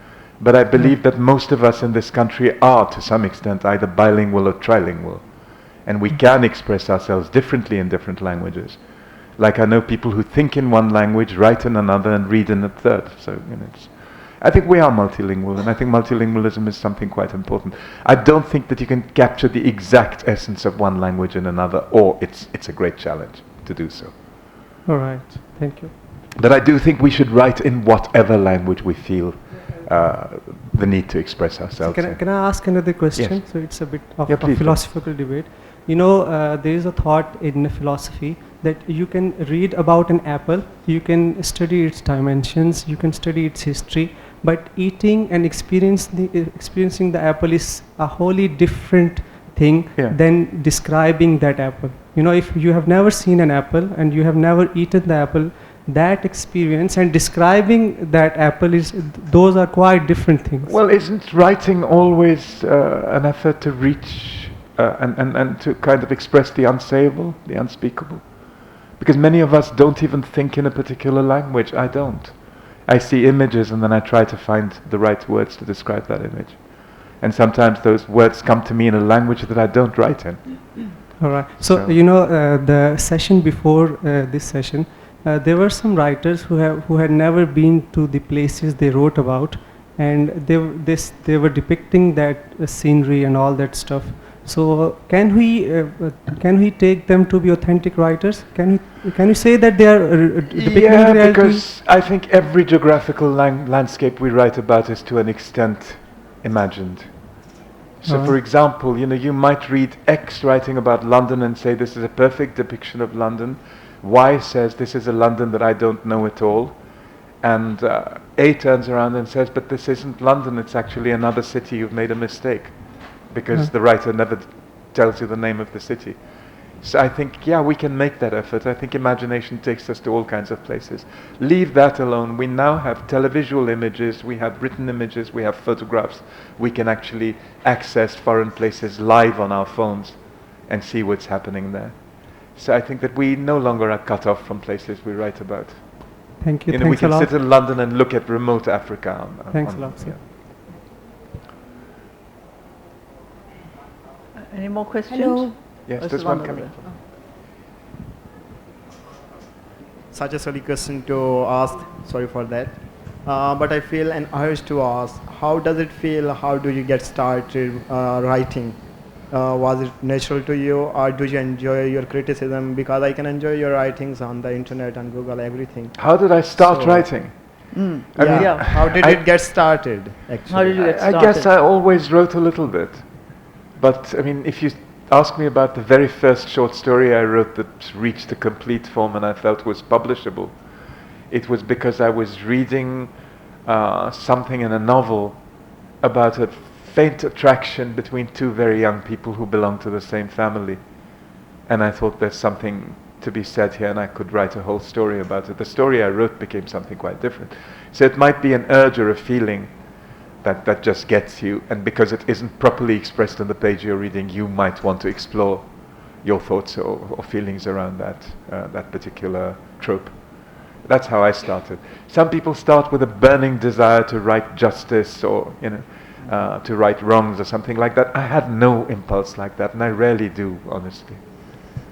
But I believe that most of us in this country are, to some extent, either bilingual or trilingual. And we can express ourselves differently in different languages. Like I know people who think in one language, write in another, and read in a third. So, you know, I think we are multilingual, and I think multilingualism is something quite important. I don't think that you can capture the exact essence of one language in another, or it's a great challenge to do so.
All right, thank you.
But I do think we should write in whatever language we feel the need to express ourselves.
So can I ask another question?
Yes.
So it's a bit of a philosophical debate. You know, there is a thought in philosophy that you can read about an apple, you can study its dimensions, you can study its history, but eating and experiencing the apple is a wholly different thing than describing that apple. You know, if you have never seen an apple and you have never eaten the apple, that experience and describing that apple those are quite different things.
Well, isn't writing always an effort to reach and to kind of express the unsayable, the unspeakable? Because many of us don't even think in a particular language. I don't. I see images and then I try to find the right words to describe that image. And sometimes those words come to me in a language that I don't write in.
All right. So you know, the session before this session, there were some writers who had never been to the places they wrote about, and they were depicting that scenery and all that stuff. So can we take them to be authentic writers? Can you say that they are depicting
Yeah,
reality?
because I think every geographical landscape we write about is to an extent imagined. So for example, you might read X writing about London and say this is a perfect depiction of London. Y says this is a London that I don't know at all. And A turns around and says, but this isn't London, it's actually another city, you've made a mistake. Because the writer never tells you the name of the city. So I think, yeah, we can make that effort. I think imagination takes us to all kinds of places. Leave that alone. We now have televisual images, we have written images, we have photographs. We can actually access foreign places live on our phones and see what's happening there. So I think that we no longer are cut off from places we write about.
Thank you.
We
Thanks a
can
lot.
sit in London and look at remote Africa.
Thanks a lot, sir.
Any more questions?
Hello.
Yes,
There's
there's one coming.
Such a silly question to ask, sorry for that. But I feel an urge to ask, how does it feel, how do you get started writing? Was it natural to you, or do you enjoy your criticism? Because I can enjoy your writings on the internet and Google, everything.
How did I start writing?
Yeah. How did it get started, actually?
How did you get started?
I guess I always wrote a little bit. But, I mean, if you ask me about the very first short story I wrote that reached a complete form and I felt was publishable, it was because I was reading something in a novel about a faint attraction between two very young people who belong to the same family. And I thought there's something to be said here, and I could write a whole story about it. The story I wrote became something quite different. So it might be an urge or a feeling that just gets you, and because it isn't properly expressed on the page you're reading, you might want to explore your thoughts or feelings around that particular trope. That's how I started. Some people start with a burning desire to write justice or to right wrongs or something like that. I had no impulse like that, and I rarely do, honestly.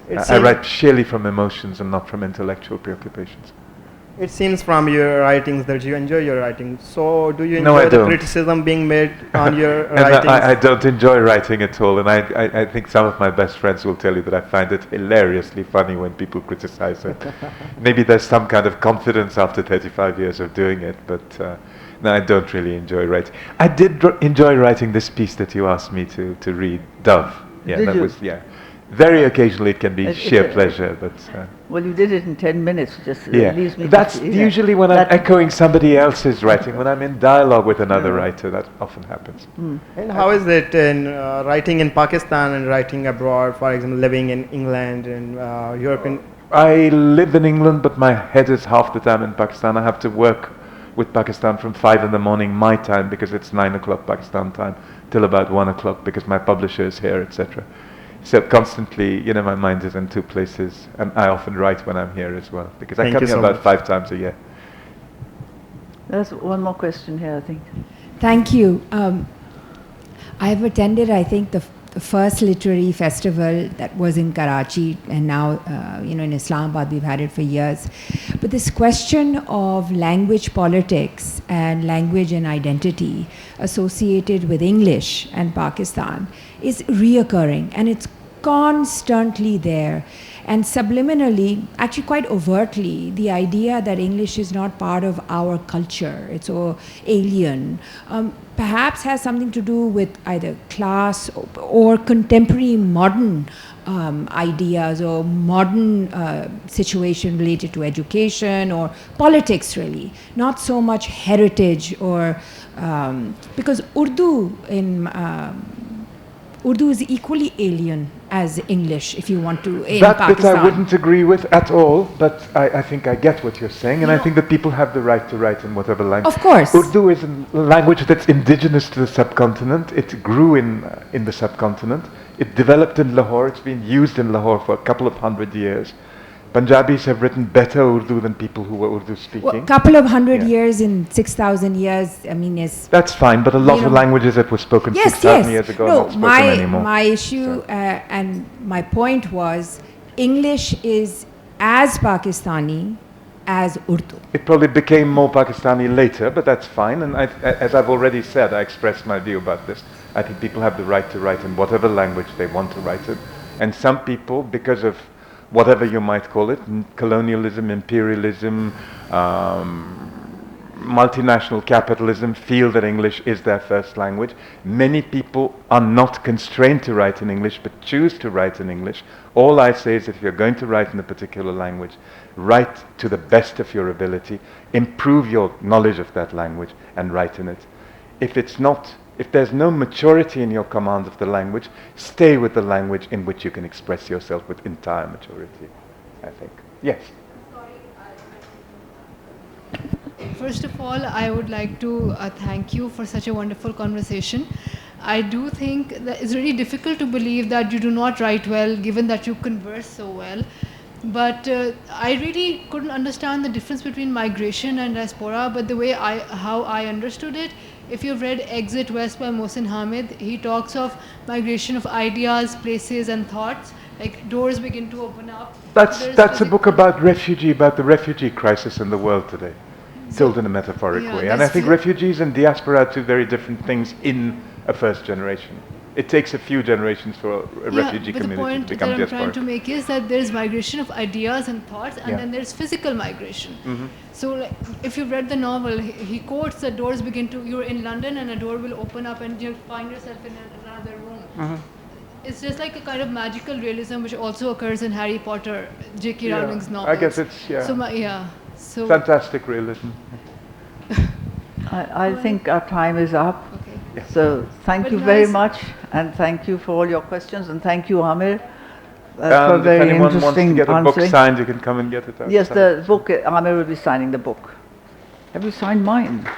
I write sheerly from emotions and not from intellectual preoccupations.
It seems from your writings that you enjoy your writing. So do you enjoy the criticism being made on your writings?
I don't enjoy writing at all, and I think some of my best friends will tell you that I find it hilariously funny when people criticize it. Maybe there's some kind of confidence after 35 years of doing it, but no, I don't really enjoy writing. I did enjoy writing this piece that you asked me to read, Dove. Yeah,
Did
that
you?
was, yeah. Very occasionally it can be sheer pleasure, but...
well, you did it in 10 minutes, just
yeah,
leaves me...
that's usually when I'm echoing somebody else's writing, when I'm in dialogue with another writer, that often happens.
And how is it in writing in Pakistan and writing abroad, for example, living in England and European...
I live in England, but my head is half the time in Pakistan. I have to work with Pakistan from 5 in the morning my time, because it's 9 o'clock Pakistan time, till about 1 o'clock, because my publisher is here, etc. So constantly, my mind is in two places, and I often write when I'm here as well, because I come here about 5 times a year.
There's one more question here, I think.
Thank you. I have attended, I think, the first literary festival that was in Karachi, and now, in Islamabad, we've had it for years. But this question of language politics and language and identity associated with English and Pakistan is reoccurring, and it's constantly there. And subliminally, actually quite overtly, the idea that English is not part of our culture, it's so alien, perhaps has something to do with either class or contemporary modern ideas or modern situation related to education or politics, really. Not so much heritage or, because Urdu is equally alien as English, if you want to, in
That
Pakistan.
bit I wouldn't agree with at all, but I think I get what you're saying, and I think that people have the right to write in whatever language.
Of course.
Urdu is a language that's indigenous to the subcontinent. It grew in the subcontinent. It developed in Lahore. It's been used in Lahore for a couple of 100 years. Punjabis have written better Urdu than people who were Urdu speaking.
Well, couple of 100 years in 6,000 years, I mean, is...
That's fine, but a lot of languages that were spoken 6,000 years ago are not spoken anymore.
My issue and my point was, English is as Pakistani as Urdu.
It probably became more Pakistani later, but that's fine. And as I've already said, I expressed my view about this. I think people have the right to write in whatever language they want to write it. And some people, because of whatever you might call it, colonialism, imperialism, multinational capitalism, feel that English is their first language. Many people are not constrained to write in English, but choose to write in English. All I say is that if you're going to write in a particular language, write to the best of your ability, improve your knowledge of that language, and write in it. If there's no maturity in your command of the language, stay with the language in which you can express yourself with entire maturity, I think. Yes?
First of all, I would like to thank you for such a wonderful conversation. I do think that it's really difficult to believe that you do not write well, given that you converse so well. But I really couldn't understand the difference between migration and diaspora, but the way how I understood it, if you've read Exit West by Mohsin Hamid, he talks of migration of ideas, places and thoughts, like doors begin to open up.
That's a book about the refugee crisis in the world today, told in a metaphoric way. And I think refugees and diaspora are two very different things in a first generation. It takes a few generations for a refugee community to become diasporic.
The point that I'm trying to make is that there's migration of ideas and thoughts, and then there's physical migration. So like, if you've read the novel, he quotes that doors begin to, you're in London and a door will open up and you find yourself in another room. It's just like a kind of magical realism which also occurs in Harry Potter, J.K. Rowling's novels.
I guess it's,
So
fantastic realism.
I think our time is up.
Okay.
So thank you very much, and thank you for all your questions, and thank you, Aamer, for very
if anyone wants to
interesting
get a book
answering.
signed, you can come and get it outside.
Yes, the book, Aamer will be signing the book. Have you signed mine?